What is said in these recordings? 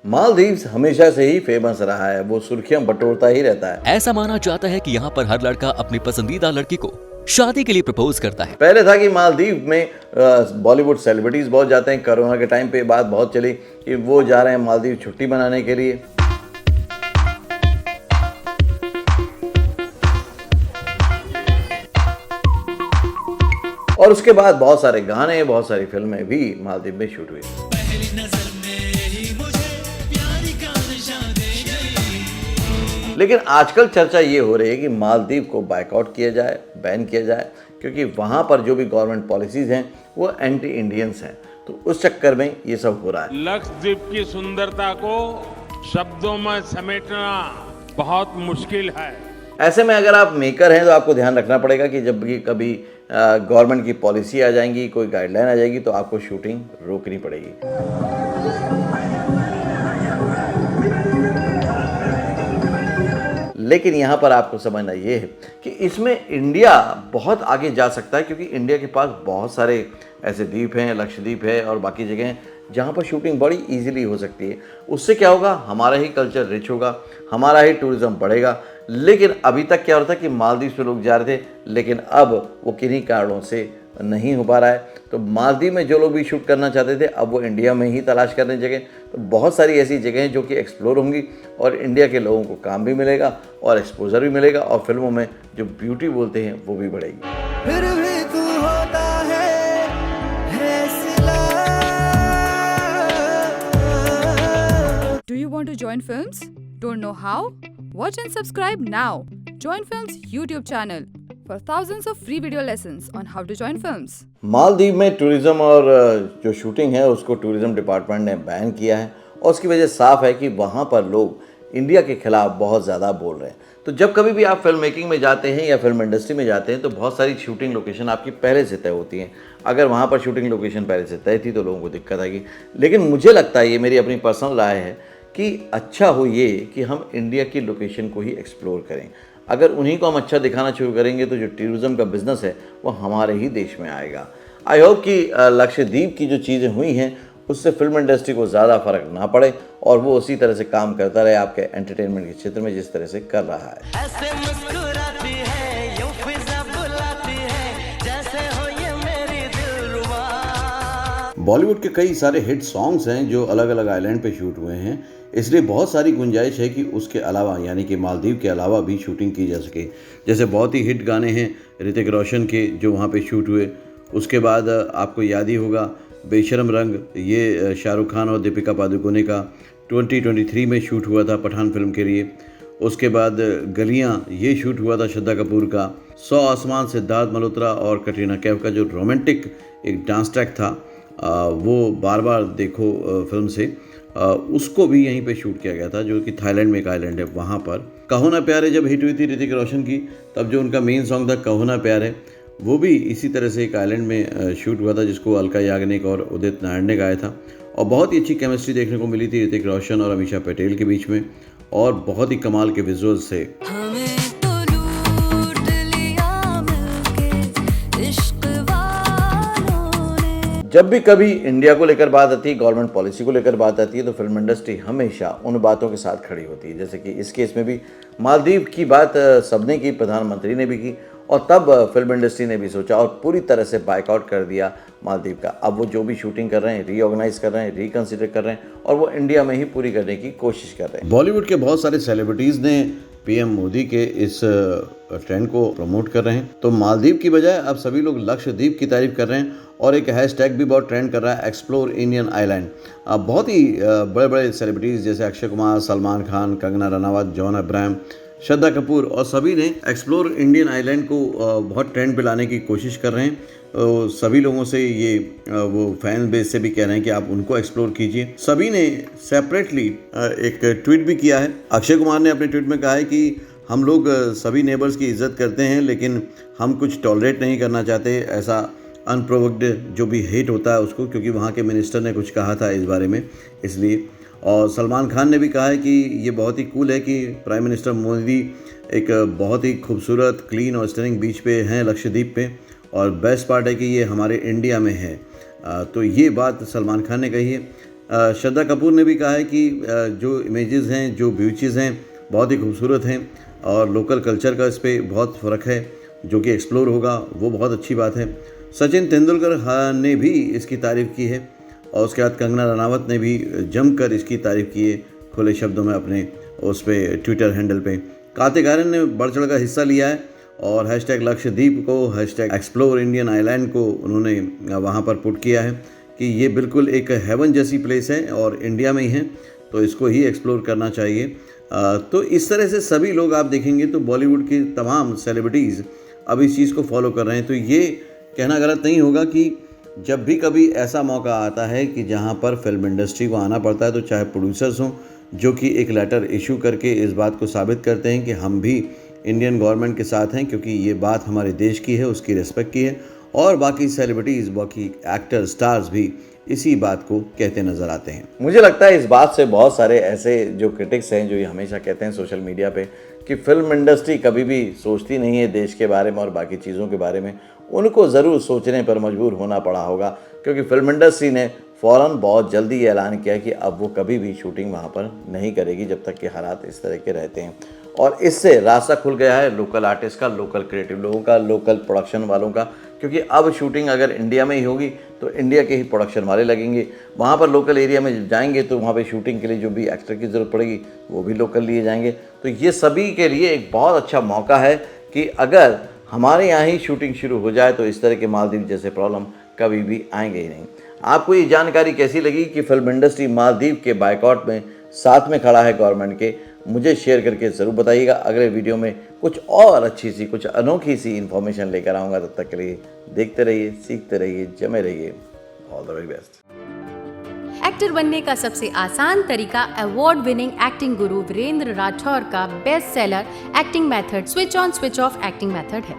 मालदीव्स हमेशा से ही फेमस रहा है, वो सुर्खियां बटोरता ही रहता है। ऐसा माना जाता है कि यहाँ पर हर लड़का अपनी पसंदीदा लड़की को शादी के लिए प्रपोज करता है। पहले था कि मालदीव में बॉलीवुड सेलिब्रिटीज बहुत जाते हैं। कोरोना के टाइम पे बात बहुत चली कि वो जा रहे हैं मालदीव छुट्टी मनाने के लिए। और उसके बाद बहुत सारे गाने, बहुत सारी फिल्में भी मालदीव में शूट हुई। लेकिन आजकल चर्चा ये हो रही है कि मालदीव को बायकॉट किया जाए, बैन किया जाए, क्योंकि वहाँ पर जो भी गवर्नमेंट पॉलिसीज हैं वो एंटी इंडियंस हैं। तो उस चक्कर में ये सब हो रहा है। लक्षद्वीप की सुंदरता को शब्दों में समेटना बहुत मुश्किल है। ऐसे में अगर आप मेकर हैं तो आपको ध्यान रखना पड़ेगा कि जब भी कभी गवर्नमेंट की पॉलिसी आ जाएंगी, कोई गाइडलाइन आ जाएगी, तो आपको शूटिंग रोकनी पड़ेगी। लेकिन यहाँ पर आपको समझना ये है कि इसमें इंडिया बहुत आगे जा सकता है, क्योंकि इंडिया के पास बहुत सारे ऐसे द्वीप हैं, लक्षद्वीप है और बाकी जगह हैं जहाँ पर शूटिंग बड़ी इजीली हो सकती है। उससे क्या होगा, हमारा ही कल्चर रिच होगा, हमारा ही टूरिज्म बढ़ेगा। लेकिन अभी तक क्या होता है कि मालदीव से लोग जा रहे थे, लेकिन अब वो किन्हीं कारणों से नहीं हो पा रहा है। तो मालदीव में जो लोग भी शूट करना चाहते थे, अब वो इंडिया में ही तलाश करने जगह। तो बहुत सारी ऐसी जगह हैं जो कि एक्सप्लोर होंगी और इंडिया के लोगों को काम भी मिलेगा और एक्सपोजर भी मिलेगा और फिल्मों में जो ब्यूटी बोलते हैं वो भी बढ़ेगी। फिर भी तू होता है सिला। Do you want to join films? Don't know how? Watch and subscribe now. Join Films YouTube channel for thousands of free video lessons on how to join films. Maldives में टूरिज्म और जो शूटिंग है उसको टूरिज्म डिपार्टमेंट ने ban किया है और उसकी वजह साफ है कि वहाँ पर लोग इंडिया के खिलाफ बहुत ज़्यादा बोल रहे हैं। तो जब कभी भी आप फिल्म मेकिंग में जाते हैं या फिल्म इंडस्ट्री में जाते हैं तो बहुत सारी शूटिंग लोकेशन आपकी पहले से तय होती हैं। अगर वहाँ पर शूटिंग लोकेशन पहले से तय थी तो लोगों को दिक्कत आएगी। लेकिन मुझे लगता है, ये मेरी अपनी पर्सनल राय है, कि अच्छा हो ये कि हम इंडिया की लोकेशन को ही एक्सप्लोर करें। अगर उन्हीं को हम अच्छा दिखाना शुरू करेंगे तो जो टूरिज़्म का बिजनेस है वो हमारे ही देश में आएगा। आई होप कि लक्षद्वीप की जो चीज़ें हुई हैं उससे फिल्म इंडस्ट्री को ज़्यादा फर्क ना पड़े और वो उसी तरह से काम करता रहे आपके एंटरटेनमेंट के क्षेत्र में जिस तरह से कर रहा है। ऐसे मुस्कुराती है, यूं फिजा बुलाती है, जैसे हो ये मेरी दिलरुबा। बॉलीवुड के कई सारे हिट सॉन्ग्स हैं जो अलग अलग आइलैंड पे शूट हुए हैं, इसलिए बहुत सारी गुंजाइश है कि उसके अलावा यानी कि मालदीव के अलावा भी शूटिंग की जा सके। जैसे बहुत ही हिट गाने हैं ऋतिक रोशन के जो वहाँ पे शूट हुए। उसके बाद आपको याद ही होगा बेशरम रंग, ये शाहरुख खान और दीपिका पादुकोणे का 2023 में शूट हुआ था पठान फिल्म के लिए। उसके बाद गलियां, ये शूट हुआ था श्रद्धा कपूर का। 100 आसमान सिद्धार्थ मल्होत्रा और कटरीना कैफ का जो रोमांटिक एक डांस ट्रैक था, वो बार बार देखो फिल्म से, उसको भी यहीं पे शूट किया गया था, जो कि थाईलैंड में एक आइलैंड है वहाँ पर। कहो ना प्यार है जब हिट हुई थी ऋतिक रोशन की, तब जो उनका मेन सॉन्ग था कहो ना प्यार है, वो भी इसी तरह से एक आइलैंड में शूट हुआ था, जिसको अलका याग्निक और उदित नारायण ने गाया था। और बहुत ही अच्छी केमिस्ट्री देखने को मिली थी ऋतिक रोशन और अमीषा पटेल के बीच में, और बहुत ही कमाल के विजुअल्स थे। जब भी कभी इंडिया को लेकर बात आती है, गवर्नमेंट पॉलिसी को लेकर बात आती है, तो फिल्म इंडस्ट्री हमेशा उन बातों के साथ खड़ी होती है। जैसे कि इस केस में भी मालदीव की बात सबने की, प्रधानमंत्री ने भी की, और तब फिल्म इंडस्ट्री ने भी सोचा और पूरी तरह से बाइकआउट कर दिया मालदीव का। अब वो जो भी शूटिंग कर रहे हैं, रीऑर्गेनाइज कर रहे हैं, रिकन्सिडर कर रहे हैं और वो इंडिया में ही पूरी करने की कोशिश कर रहे हैं। बॉलीवुड के बहुत सारे सेलिब्रिटीज़ ने पीएम मोदी के इस ट्रेंड को प्रमोट कर रहे हैं। तो मालदीव की बजाय अब सभी लोग लक्षद्वीप की तारीफ कर रहे हैं और एक हैशटैग भी बहुत ट्रेंड कर रहा है, एक्सप्लोर इंडियन आइलैंड। बहुत ही बड़े बड़े सेलिब्रिटीज़ जैसे अक्षय कुमार, सलमान खान, कंगना रनावत, जॉन अब्राहम, श्रद्धा कपूर और सभी ने एक्सप्लोर इंडियन आइलैंड को बहुत ट्रेंड पे लाने की कोशिश कर रहे हैं। सभी लोगों से ये वो फैन बेस से भी कह रहे हैं कि आप उनको एक्सप्लोर कीजिए। सभी ने सेपरेटली एक ट्वीट भी किया है। अक्षय कुमार ने अपने ट्वीट में कहा है कि हम लोग सभी नेबर्स की इज्जत करते हैं, लेकिन हम कुछ टॉलरेट नहीं करना चाहते ऐसा अनप्रोवोक्ड जो भी हेट होता है उसको, क्योंकि वहाँ के मिनिस्टर ने कुछ कहा था इस बारे में, इसलिए। और सलमान खान ने भी कहा है कि ये बहुत ही कूल है कि प्राइम मिनिस्टर मोदी एक बहुत ही खूबसूरत, क्लीन और स्टनिंग बीच पे हैं लक्षद्वीप पे, और बेस्ट पार्ट है कि ये हमारे इंडिया में है। तो ये बात सलमान खान ने कही है। श्रद्धा कपूर ने भी कहा है कि जो इमेजेस हैं, जो बीचेस हैं, बहुत ही खूबसूरत हैं और लोकल कल्चर का इस पर बहुत फ़र्क है जो कि एक्सप्लोर होगा, वो बहुत अच्छी बात है। सचिन तेंदुलकर ने भी इसकी तारीफ़ की है और उसके बाद कंगना रनावत ने भी जमकर इसकी तारीफ़ की है खुले शब्दों में अपने उस पर ट्विटर हैंडल पे। कार्तिक आर्यन ने बढ़ चढ़ कर हिस्सा लिया है और हैशटैग लक्षद्वीप को, हैशटैग एक्सप्लोर इंडियन आइलैंड को उन्होंने वहाँ पर पुट किया है कि ये बिल्कुल एक हेवन जैसी प्लेस है और इंडिया में ही है, तो इसको ही एक्सप्लोर करना चाहिए। तो इस तरह से सभी लोग आप देखेंगे तो बॉलीवुड की तमाम सेलिब्रिटीज़ अब इस चीज़ को फॉलो कर रहे हैं। तो ये कहना गलत नहीं होगा कि जब भी कभी ऐसा मौका आता है कि जहाँ पर फिल्म इंडस्ट्री को आना पड़ता है, तो चाहे प्रोड्यूसर्स हों जो कि एक लेटर इशू करके इस बात को साबित करते हैं कि हम भी इंडियन गवर्नमेंट के साथ हैं क्योंकि ये बात हमारे देश की है, उसकी रिस्पेक्ट की है, और बाकी सेलिब्रिटीज़, बाकी एक्टर, स्टार्स भी इसी बात को कहते नज़र आते हैं। मुझे लगता है इस बात से बहुत सारे ऐसे जो क्रिटिक्स हैं जो ये हमेशा कहते हैं सोशल मीडिया पे कि फिल्म इंडस्ट्री कभी भी सोचती नहीं है देश के बारे में और बाकी चीज़ों के बारे में, उनको ज़रूर सोचने पर मजबूर होना पड़ा होगा क्योंकि फिल्म इंडस्ट्री ने फ़ौरन बहुत जल्दी ये ऐलान किया कि अब वो कभी भी शूटिंग वहाँ पर नहीं करेगी जब तक कि हालात इस तरह के रहते हैं। और इससे रास्ता खुल गया है लोकल आर्टिस्ट का, लोकल क्रिएटिव लोगों का, लोकल प्रोडक्शन वालों का, क्योंकि अब शूटिंग अगर इंडिया में ही होगी तो इंडिया के ही प्रोडक्शन वाले लगेंगे। वहाँ पर लोकल एरिया में जाएंगे तो वहाँ पे शूटिंग के लिए जो भी एक्टर की ज़रूरत पड़ेगी वो भी लोकल लिए जाएंगे। तो ये सभी के लिए एक बहुत अच्छा मौका है कि अगर हमारे यहाँ ही शूटिंग शुरू हो जाए तो इस तरह के मालदीव जैसे प्रॉब्लम कभी भी आएंगे ही नहीं। आपको ये जानकारी कैसी लगी कि फिल्म इंडस्ट्री मालदीव के बायकॉट में साथ में खड़ा है गवर्नमेंट के, मुझे शेयर करके ज़रूर बताइएगा। अगले वीडियो में कुछ और अच्छी सी, कुछ अनोखी सी इन्फॉर्मेशन लेकर आऊँगा। तब तक के लिए देखते रहिए, सीखते रहिए, जमे रहिए। All the very best. Actor बनने का सबसे आसान तरीका अवार्ड विनिंग एक्टिंग गुरु वीरेंद्र राठौर का best seller acting method switch on switch off acting method है।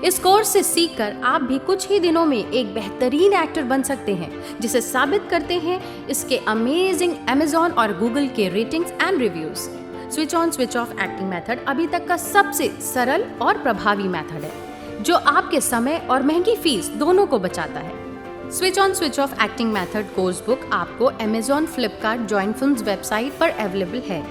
इस कोर्स से सीखकर आप भी कुछ ही दिनों में एक बेहतरीन एक्टर बन सकते हैं, जिसे साबित करते हैं इसके अमेजिंग Amazon और Google के ratings and reviews. Switch on switch off acting method अभी तक का सबसे सरल और प्रभावी मेथड है जो आपके समय और महंगी फीस दोनों को बचाता है। Switch on switch off acting method course book आपको Amazon, Flipkart, join films website पर अवेलेबल है।